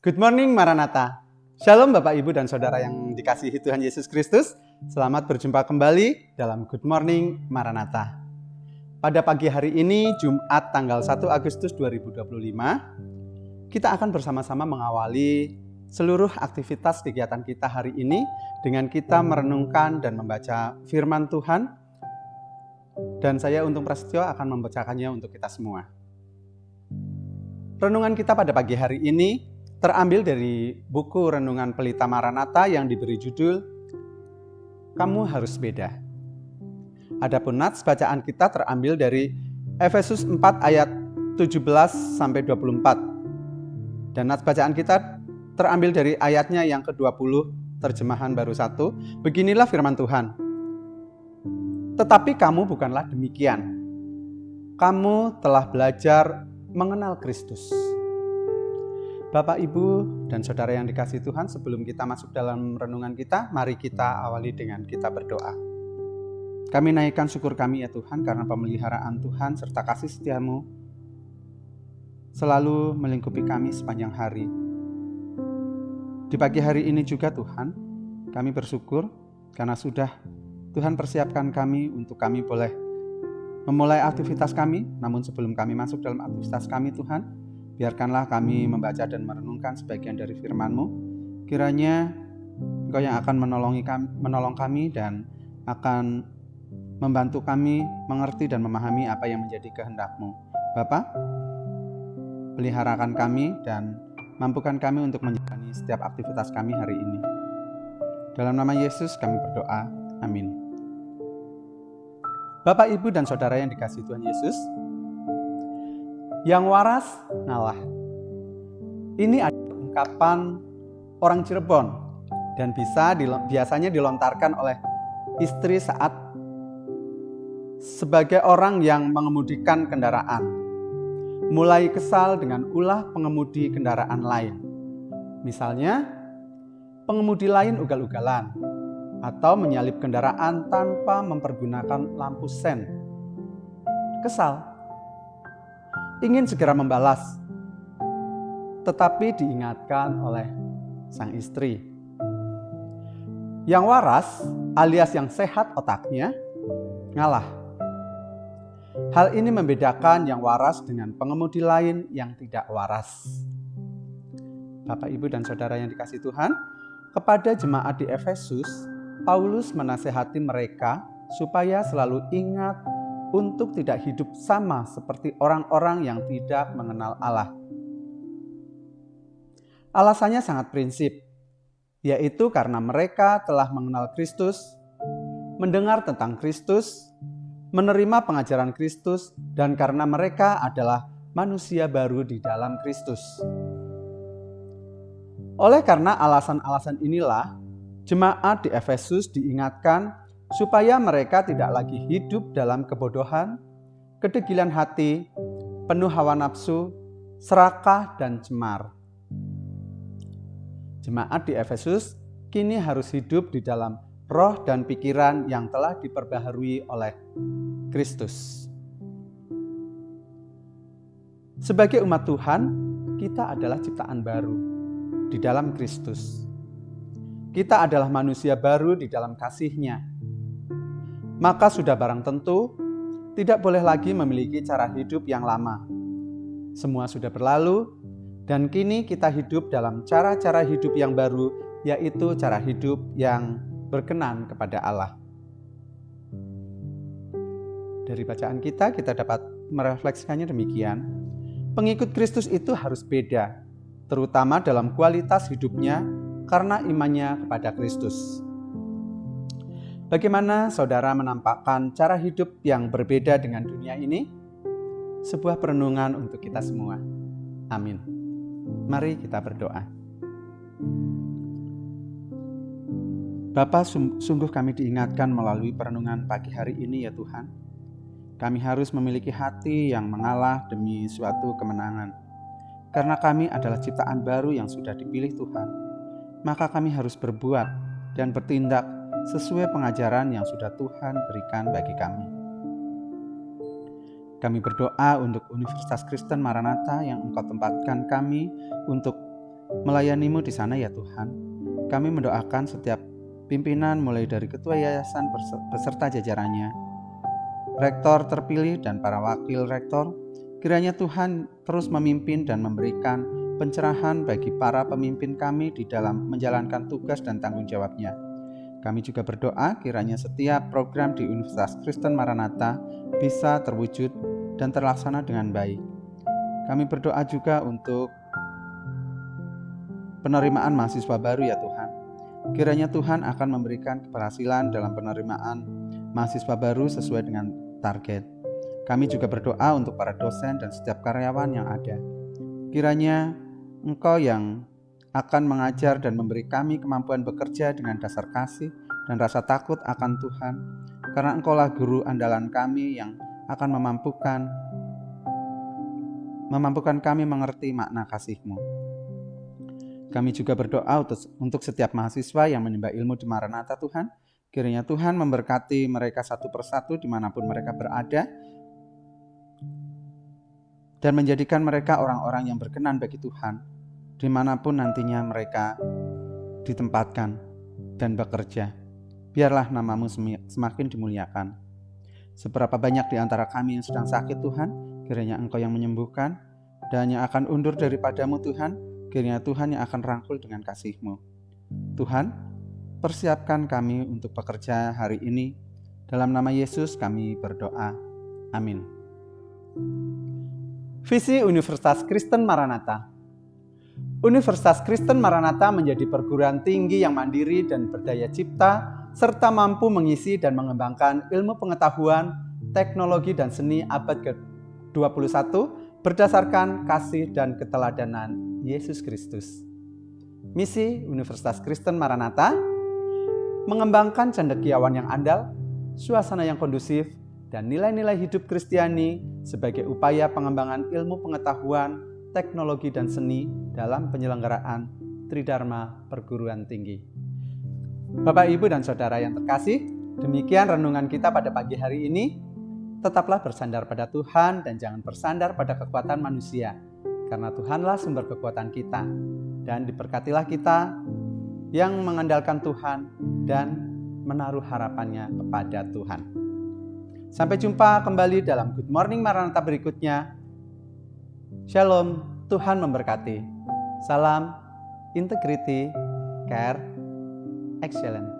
Good morning Maranatha. Shalom Bapak Ibu dan Saudara yang dikasihi Tuhan Yesus Kristus. Selamat berjumpa kembali dalam Good Morning Maranatha. Pada pagi hari ini, Jumat tanggal 1 Agustus 2025, kita akan bersama-sama mengawali seluruh aktivitas kegiatan kita hari ini dengan kita merenungkan dan membaca firman Tuhan. Dan saya Untung Prasetyo akan membacakannya untuk kita semua. Renungan kita pada pagi hari ini terambil dari buku Renungan Pelita Maranatha yang diberi judul Kamu Harus Beda. Adapun nats bacaan kita terambil dari Efesus 4 ayat 17-24. Dan nats bacaan kita terambil dari ayatnya yang ke-20, terjemahan baru 1. Beginilah firman Tuhan. Tetapi kamu bukanlah demikian. Kamu telah belajar mengenal Kristus. Bapak, Ibu, dan Saudara yang dikasihi Tuhan, sebelum kita masuk dalam renungan kita, mari kita awali dengan kita berdoa. Kami naikkan syukur kami ya Tuhan, karena pemeliharaan Tuhan serta kasih setia-Mu selalu melingkupi kami sepanjang hari. Di pagi hari ini juga Tuhan, kami bersyukur karena sudah Tuhan persiapkan kami untuk kami boleh memulai aktivitas kami. Namun sebelum kami masuk dalam aktivitas kami Tuhan, biarkanlah kami membaca dan merenungkan sebagian dari firman-Mu. Kiranya Engkau yang akan menolong kami dan akan membantu kami mengerti dan memahami apa yang menjadi kehendak-Mu. Bapa, peliharakan kami dan mampukan kami untuk menjalani setiap aktivitas kami hari ini. Dalam nama Yesus kami berdoa. Amin. Bapak, Ibu, dan Saudara yang dikasihi Tuhan Yesus, yang waras ngalah. Ini adalah ungkapan orang Cirebon dan biasanya dilontarkan oleh istri saat sebagai orang yang mengemudikan kendaraan mulai kesal dengan ulah pengemudi kendaraan lain. Misalnya, pengemudi lain ugal-ugalan atau menyalip kendaraan tanpa mempergunakan lampu sen. Kesal, ingin segera membalas, tetapi diingatkan oleh sang istri. Yang waras alias yang sehat otaknya ngalah. Hal ini membedakan yang waras dengan pengemudi lain yang tidak waras. Bapak, Ibu, dan Saudara yang dikasihi Tuhan, kepada jemaat di Efesus, Paulus menasihati mereka supaya selalu ingat untuk tidak hidup sama seperti orang-orang yang tidak mengenal Allah. Alasannya sangat prinsip, yaitu karena mereka telah mengenal Kristus, mendengar tentang Kristus, menerima pengajaran Kristus, dan karena mereka adalah manusia baru di dalam Kristus. Oleh karena alasan-alasan inilah, jemaat di Efesus diingatkan supaya mereka tidak lagi hidup dalam kebodohan, kedegilan hati, penuh hawa nafsu, serakah, dan cemar. Jemaat di Efesus kini harus hidup di dalam roh dan pikiran yang telah diperbaharui oleh Kristus. Sebagai umat Tuhan, kita adalah ciptaan baru di dalam Kristus. Kita adalah manusia baru di dalam kasih-Nya. Maka sudah barang tentu tidak boleh lagi memiliki cara hidup yang lama. Semua sudah berlalu dan kini kita hidup dalam cara-cara hidup yang baru, yaitu cara hidup yang berkenan kepada Allah. Dari bacaan kita dapat merefleksikannya demikian. Pengikut Kristus itu harus beda, terutama dalam kualitas hidupnya karena imannya kepada Kristus. Bagaimana saudara menampakkan cara hidup yang berbeda dengan dunia ini? Sebuah perenungan untuk kita semua. Amin. Mari kita berdoa. Bapa, sungguh kami diingatkan melalui perenungan pagi hari ini ya Tuhan. Kami harus memiliki hati yang mengalah demi suatu kemenangan. Karena kami adalah ciptaan baru yang sudah dipilih Tuhan, maka kami harus berbuat dan bertindak sesuai pengajaran yang sudah Tuhan berikan bagi kami. Kami berdoa untuk Universitas Kristen Maranatha yang Engkau tempatkan kami untuk melayanimu di sana ya Tuhan. Kami mendoakan setiap pimpinan mulai dari ketua yayasan beserta jajarannya, rektor terpilih dan para wakil rektor. Kiranya Tuhan terus memimpin dan memberikan pencerahan bagi para pemimpin kami di dalam menjalankan tugas dan tanggung jawabnya. Kami juga berdoa kiranya setiap program di Universitas Kristen Maranatha bisa terwujud dan terlaksana dengan baik. Kami berdoa juga untuk penerimaan mahasiswa baru ya Tuhan. Kiranya Tuhan akan memberikan keberhasilan dalam penerimaan mahasiswa baru sesuai dengan target. Kami juga berdoa untuk para dosen dan setiap karyawan yang ada. Kiranya Engkau yang akan mengajar dan memberi kami kemampuan bekerja dengan dasar kasih dan rasa takut akan Tuhan, karena Engkaulah guru andalan kami yang akan memampukan kami mengerti makna kasih-Mu. Kami juga berdoa untuk setiap mahasiswa yang menimba ilmu di Maranatha Tuhan. Kiranya Tuhan memberkati mereka satu persatu dimanapun mereka berada, dan menjadikan mereka orang-orang yang berkenan bagi Tuhan, dimanapun nantinya mereka ditempatkan dan bekerja. Biarlah nama-Mu semakin dimuliakan. Seberapa banyak di antara kami yang sedang sakit Tuhan, kiranya Engkau yang menyembuhkan, dan yang akan undur daripada-Mu Tuhan, kiranya Tuhan yang akan rangkul dengan kasih-Mu. Tuhan, persiapkan kami untuk bekerja hari ini. Dalam nama Yesus kami berdoa. Amin. Visi Universitas Kristen Maranatha. Universitas Kristen Maranatha menjadi perguruan tinggi yang mandiri dan berdaya cipta, serta mampu mengisi dan mengembangkan ilmu pengetahuan, teknologi, dan seni abad ke-21 berdasarkan kasih dan keteladanan Yesus Kristus. Misi Universitas Kristen Maranatha: mengembangkan cendekiawan yang andal, suasana yang kondusif, dan nilai-nilai hidup Kristiani sebagai upaya pengembangan ilmu pengetahuan, teknologi, dan seni dalam penyelenggaraan Tridharma Perguruan Tinggi. Bapak, Ibu, dan Saudara yang terkasih, demikian renungan kita pada pagi hari ini. Tetaplah bersandar pada Tuhan dan jangan bersandar pada kekuatan manusia, karena Tuhanlah sumber kekuatan kita. Dan diberkatilah kita yang mengandalkan Tuhan dan menaruh harapannya kepada Tuhan. Sampai jumpa kembali dalam Good Morning Maranatha berikutnya. Shalom, Tuhan memberkati. Salam, integrity, care, excellence.